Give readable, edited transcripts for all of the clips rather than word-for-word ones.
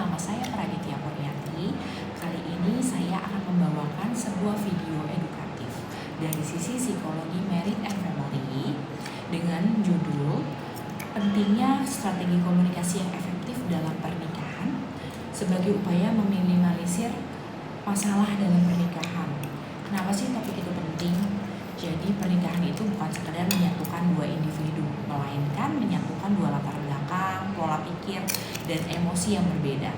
nama saya Praditya Kurniati. Kali ini saya akan membawakan sebuah video edukatif dari sisi psikologi married and family dengan judul pentingnya strategi komunikasi yang efektif dalam pernikahan sebagai upaya meminimalisir masalah dalam pernikahan. Kenapa sih topik itu penting? Jadi pernikahan itu bukan sekedar menyatukan dua individu, melainkan menyatukan dua latar belakang, pola pikir, dan emosi yang berbeda.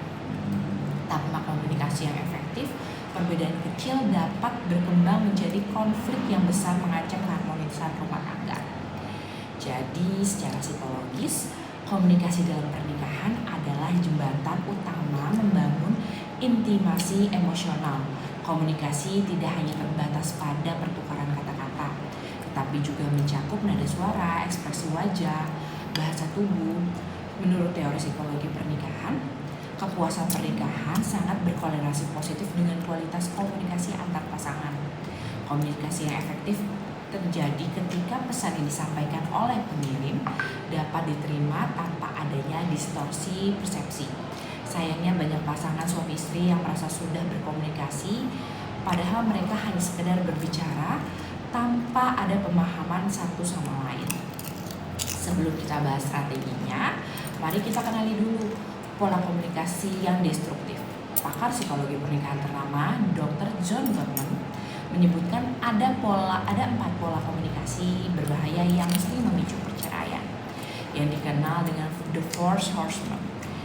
Tanpa komunikasi yang efektif, perbedaan kecil dapat berkembang menjadi konflik yang besar mengancam keharmonisan rumah tangga. Jadi secara psikologis, komunikasi dalam pernikahan adalah jembatan utama membangun intimasi emosional. Komunikasi tidak hanya terbatas pada pertukaran kata-kata, tetapi juga mencakup nada suara, ekspresi wajah, bahasa tubuh. Menurut teori psikologi pernikahan, kepuasan pernikahan sangat berkorelasi positif dengan kualitas komunikasi antar pasangan. Komunikasi yang efektif terjadi ketika pesan yang disampaikan oleh pengirim dapat diterima tanpa adanya distorsi persepsi. Sayangnya banyak pasangan suami istri yang merasa sudah berkomunikasi, padahal mereka hanya sekedar berbicara tanpa ada pemahaman satu sama lain. Sebelum kita bahas strateginya, mari kita kenali dulu pola komunikasi yang destruktif. Pakar psikologi pernikahan ternama, Dr. John Gottman, menyebutkan ada 4 pola komunikasi berbahaya yang sering memicu perceraian, yang dikenal dengan The Four Horsemen.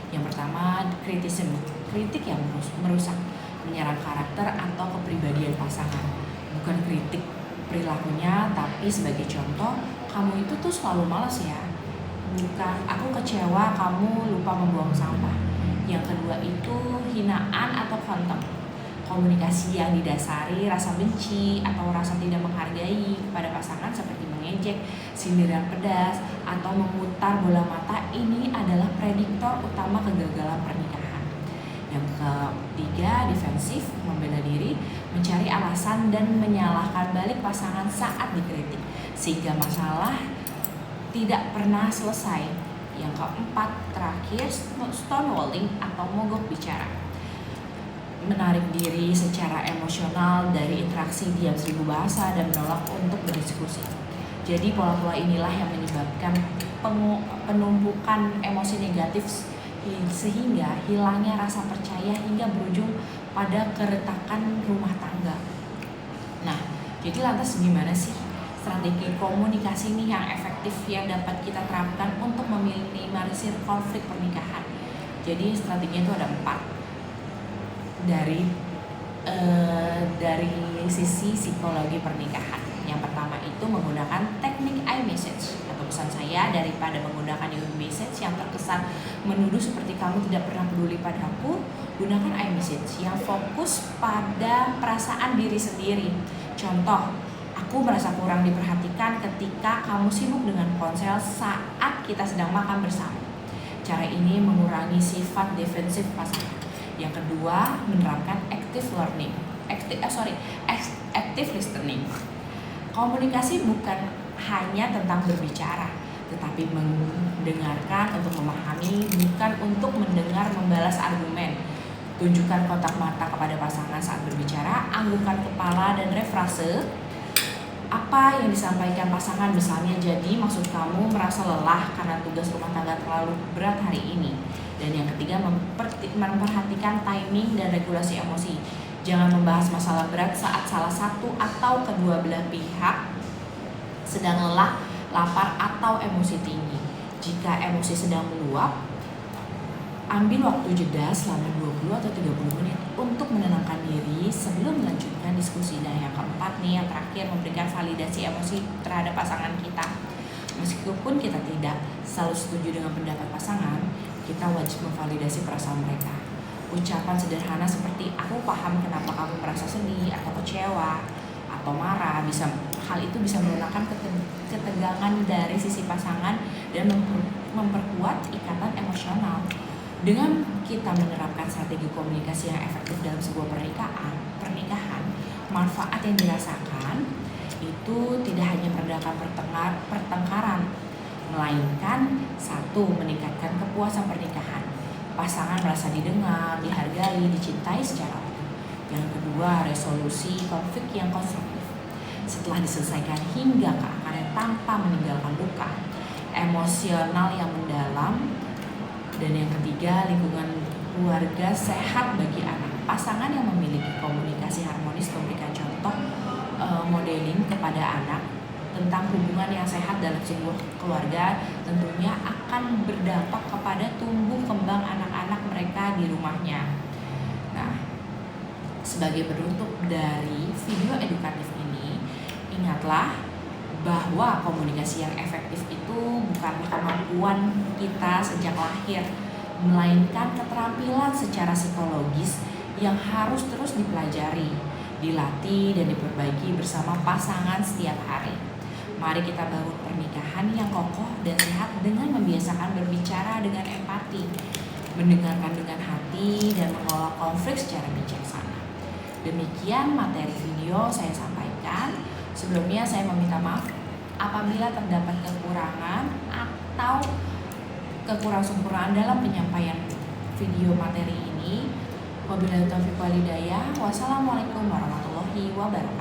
Yang pertama, kritik yang merusak, menyerang karakter atau kepribadian pasangan. Bukan kritik perilakunya, tapi sebagai contoh, kamu itu tuh selalu malas ya. Bukan, aku kecewa kamu lupa membuang sampah. Yang kedua itu hinaan atau kontempt. Komunikasi yang didasari rasa benci atau rasa tidak menghargai kepada pasangan seperti mengejek, sindiran pedas, atau memutar bola mata, ini adalah prediktor utama kegagalan pernikahan. Yang ketiga, defensif, membela diri, mencari alasan dan menyalahkan balik pasangan saat dikritik, sehingga masalah tidak pernah selesai. Yang keempat, terakhir, stonewalling atau mogok bicara, menarik diri secara emosional dari interaksi diam seribu bahasa dan menolak untuk berdiskusi. Jadi pola-pola inilah yang menyebabkan penumpukan emosi negatif sehingga hilangnya rasa percaya hingga berujung pada keretakan rumah tangga. Nah, jadi lantas gimana sih strategi komunikasi ini yang efektif yang dapat kita terapkan untuk meminimalisir konflik pernikahan? Jadi strateginya itu ada 4 dari sisi psikologi pernikahan. Yang pertama itu menggunakan teknik iMessage atau pesan saya daripada menggunakan iMessage yang terkesan menuduh seperti kamu tidak pernah peduli padaku. Gunakan iMessage yang fokus pada perasaan diri sendiri. Contoh, aku merasa kurang diperhatikan ketika kamu sibuk dengan ponsel saat kita sedang makan bersama. Cara ini mengurangi sifat defensif pasangan. Yang kedua, menerapkan active listening. Komunikasi bukan hanya tentang berbicara, tetapi mendengarkan untuk memahami, bukan untuk mendengar membalas argumen. Tunjukkan kontak mata kepada pasangan saat berbicara, anggukkan kepala dan refrase apa yang disampaikan pasangan. Misalnya, jadi maksud kamu merasa lelah karena tugas rumah tangga terlalu berat hari ini. Dan yang ketiga, memperhatikan timing dan regulasi emosi. Jangan membahas masalah berat saat salah satu atau kedua belah pihak sedang lelah, lapar, atau emosi tinggi. Jika emosi sedang meluap, ambil waktu jeda selama 20 atau 30 menit untuk menenangkan diri sebelum melanjutkan diskusi. Dan yang keempat nih, yang terakhir, memberikan validasi emosi terhadap pasangan kita. Meskipun kita tidak selalu setuju dengan pendapat pasangan, kita wajib memvalidasi perasaan mereka. Ucapan sederhana seperti aku paham kenapa kamu merasa sedih atau kecewa atau marah, hal itu bisa menenangkan ketegangan dari sisi pasangan dan memperkuat ikatan emosional. Dengan kita menerapkan strategi komunikasi yang efektif dalam sebuah pernikahan, manfaat yang dirasakan itu tidak hanya meredakan pertengkaran, melainkan 1. meningkatkan kepuasan pernikahan. pasangan merasa didengar, dihargai, dicintai secara utuh. Yang kedua, resolusi konflik yang konstruktif. Setelah diselesaikan hingga ke akarnya tanpa meninggalkan luka, emosional yang mendalam. Dan yang ketiga, lingkungan keluarga sehat bagi anak. Pasangan yang memiliki komunikasi harmonis memberikan contoh modeling kepada anak tentang hubungan yang sehat dalam sebuah keluarga tentunya akan berdampak kepada tumbuh kembang anak-anak mereka di rumahnya. Nah, sebagai penutup dari video edukatif ini, ingatlah bahwa komunikasi yang efektif itu bukanlah kemampuan kita sejak lahir, melainkan keterampilan secara psikologis yang harus terus dipelajari, dilatih, dan diperbaiki bersama pasangan setiap hari. Mari kita bangun pernikahan yang kokoh dan sehat dengan membiasakan berbicara dengan empati, mendengarkan dengan hati, dan mengelola konflik secara bijaksana. Demikian materi video saya sampaikan. Sebelumnya saya meminta maaf apabila terdapat kekurangan atau kekurang-sempurnaan dalam penyampaian video materi ini. Wabillahi taufiq wal hidayah. Wassalamualaikum warahmatullahi wabarakatuh.